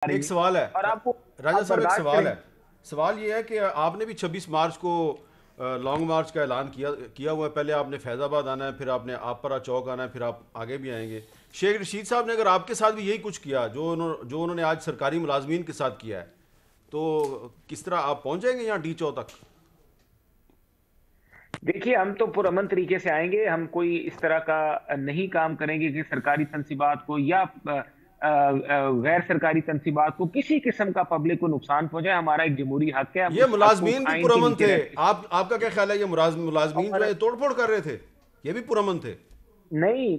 रही एक है सवाल है और आपको राजा आप साहब, एक बर्दाश्त सवाल करेंगे। है। सवाल ये है कि आपने भी 26 मार्च को लॉन्ग मार्च का ऐलान किया किया हुआ है। पहले आपने फैज़ाबाद आना है, फिर आपने आपरा चौक आना है, फिर आप आगे भी आएंगे। शेख रशीद साहब ने अगर आपके साथ भी यही कुछ किया जो उन्होंने आज सरकारी मुलाजमीन के साथ किया है, तो किस तरह आप पहुंच जाएंगे यहाँ डी चौ तक? देखिए, हम तो पुरअमन तरीके से आएंगे। हम कोई इस तरह का नहीं काम करेंगे कि सरकारी तनसीबात को या गैर सरकारी तनसीबात को किसी किस्म का पब्लिक को नुकसान पहुंचाए। हमारा एक जमहूरी हक है, हम ये उस हक को, उस मुलाजमीन भी आइन के पुरअमन नीचे थे। रहते हैं। आपका क्या ख्याल है? ये मुलाजमीन जो और है तोड़ फोड़ कर रहे थे, ये भी पुरअमन थे? नहीं,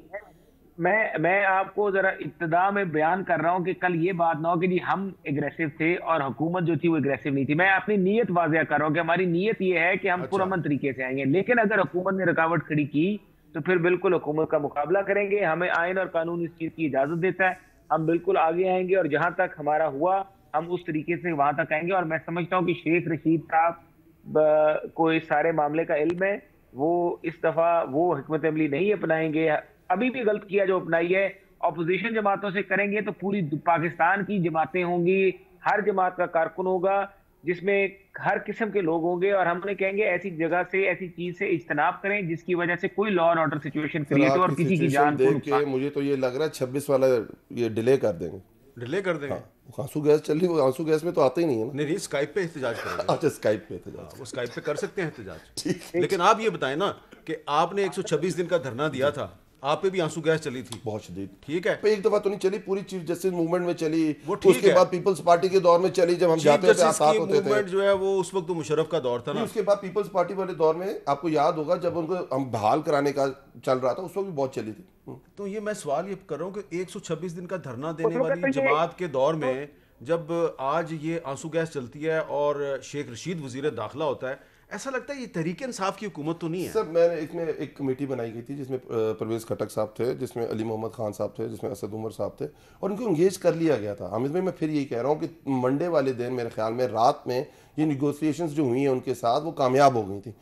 मैं आपको जरा इब्तिदा में बयान कर रहा हूं कि कल ये बात ना हो कि जी हम एग्रेसिव थे और हुकूमत जो थी वो एग्रेसिव नहीं थी। मैं अपनी नीयत वाज़िया कर रहा हूं कि हमारी नीयत ये है कि हम अच्छा। पुरअमन तरीके से आएंगे, लेकिन अगर हुकूमत ने रुकावट खड़ी की तो फिर बिल्कुल हुकूमत का मुकाबला करेंगे। हमें आइन और कानून इस चीज की इजाजत देता है। हम बिल्कुल आगे आएंगे और जहां तक हमारा हुआ हम उस तरीके से वहां तक आएंगे। और मैं समझता हूँ कि शेख रशीद साहब को इस सारे मामले का इल्म है। वो इस दफा वो हिकमत अमली नहीं अपनाएंगे। अभी भी गलत किया जो अपनाई है। ऑपोजिशन जमातों से करेंगे तो पूरी पाकिस्तान की जमातें होंगी, हर जमात का कारकुन होगा जिसमें हर किस्म के लोग होंगे। और हम उन्हें कहेंगे ऐसी जगह से, ऐसी चीज से इज्तनाब करें जिसकी वजह से कोई law and order situation sir create हो और आपकी किसी की सिचुएशन जान को देख नुकसान। के मुझे तो ये लग रहा है 26 वाला ये डिले कर देंगे। डिले कर देंगे? हाँ, आंसू गैस चल रही, वो आंसू गैस में तो आता ही नहीं है ना। नहीं नहीं, स्काइप पे एहतजाज करेंगे। अच्छा, स्काइप पे थे। हाँ, वो स्काइप पे कर सकते हैं एहतजाज। ठीक। लेकिन आप ये बताएं ना कि आपने 126 दिन का धरना दिया था, आप पे भी आंसू गैस चली थी। बहुत शदीद। ठीक है, पे एक दफा तो नहीं चली, पूरी चीफ जस्टिस मूवमेंट में चली। वो ठीक उसके है। बाद पीपल्स पार्टी के दौर में चली, जब हम चीफ जाते थे जस्टिस आसात की होते थे। मूवमेंट जो है वो उस वक्त तो मुशर्रफ का दौर था नहीं, ना। उसके बाद पीपल्स पार्टी वाले दौर में आपको याद होगा जब उनको हम बहाल कराने का चल रहा था, उस वक्त भी बहुत चली थी। तो ये मैं सवाल ये कर रहा हूँ कि 126 दिन का धरना देने उस वक्त वाली तो ये जमात के दौर में जब आज ये आंसू गैस चलती है और शेख रशीद वजीर दाखिला होता है, ऐसा लगता है ये तहरीक इंसाफ की हुकूमत तो नहीं है? सर मैंने इसमें एक कमेटी बनाई गई थी जिसमें परवेज खटक साहब थे, जिसमें अली मोहम्मद खान साहब थे, जिसमें असद उमर साहब थे, और उनको इंगेज कर लिया गया था। हामिद भाई, मैं फिर यही कह रहा हूँ कि मंडे वाले दिन मेरे ख्याल में रात में ये निगोसिएशंस जो हुई हैं उनके साथ वो कामयाब हो गई थी।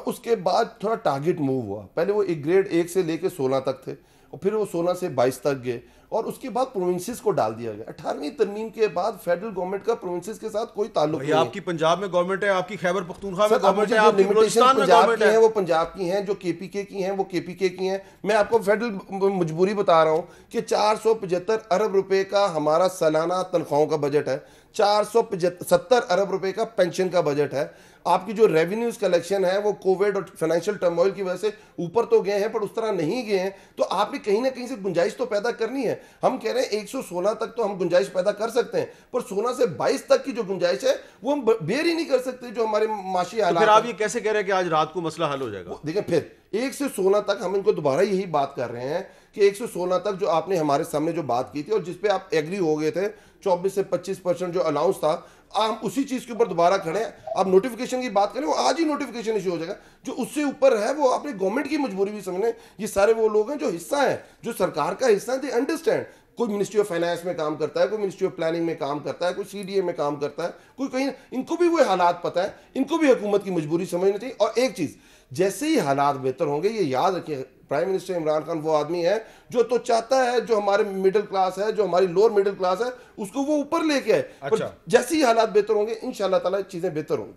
उसके बाद थोड़ा टारगेट मूव हुआ। पहले वो एक ग्रेड 1 से लेके 16 तक थे, और फिर वो 16 से 22 तक गए, और उसके बाद प्रोविंसेस को डाल दिया गया। 18वीं तरमीम के बाद फेडरल गवर्नमेंट का प्रोविंसेस के साथ कोई ताल्लुक भाई नहीं है। आपकी पंजाब में गवर्नमेंट है, आपकी खैबर पख्तूनख्वा में सर, अब गवर्नमेंट मुझे है, जो आपकी लिमिटेशन बलूचिस्तान में पंजाब गवर्नमेंट की हैं है। वो पंजाब की हैं, जो केपीके की हैं वो केपीके की हैं। मैं आपको फेडरल मजबूरी बता रहा हूँ कि 475 अरब रुपए का हमारा सालाना तनख्वाहों का बजट है, 470 अरब रुपए का पेंशन का बजट है। आपकी जो रेवेन्यूज कलेक्शन है वो कोविड और फाइनेंशियल टर्मोइल की वजह से ऊपर तो गए हैं पर उस तरह नहीं गए हैं। तो आपने कहीं ना कहीं से गुंजाइश तो पैदा करनी है। हम कह रहे हैं 116 तक तो हम गुंजाइश पैदा कर सकते हैं, पर 16 से 22 तक की जो गुंजाइश है वो हम बेर ही नहीं कर सकते, जो हमारे माशी तो हालात फिर आप हैं। ये कैसे कह रहे हैं कि आज रात को मसला हल हो जाएगा? देखिए, फिर 1 से 16 तक हम इनको दोबारा यही बात कर रहे हैं कि 1 से 16 तक जो आपने हमारे सामने जो बात की थी और जिसपे आप एग्री हो गए थे, 24 से 25% जो अलाउंस था, हम उसी चीज के ऊपर दोबारा खड़े हैं। अब नोटिफिकेशन की बात करें, वो आज ही नोटिफिकेशन इशू हो जाएगा। जो उससे ऊपर है वो अपनी गवर्नमेंट की मजबूरी भी समझने। ये सारे वो लोग हैं जो हिस्सा है, जो सरकार का हिस्सा है, दे अंडरस्टैंड। कोई मिनिस्ट्री ऑफ फाइनेंस में काम करता है, कोई मिनिस्ट्री ऑफ प्लानिंग में काम करता है, कोई सीडीए में काम करता है, कोई कहीं, इनको भी वो हालात पता है, इनको भी हुकूमत की मजबूरी समझनी चाहिए। और एक चीज, जैसे ही हालात बेहतर होंगे, ये याद रखिए, प्राइम मिनिस्टर इमरान खान वो आदमी है जो तो चाहता है जो हमारे मिडिल क्लास है, जो हमारी लोअर मिडिल क्लास है, उसको वो ऊपर लेके आए। अच्छा। जैसे ही हालात बेहतर होंगे इंशाल्लाह ताला चीजें बेहतर होंगी।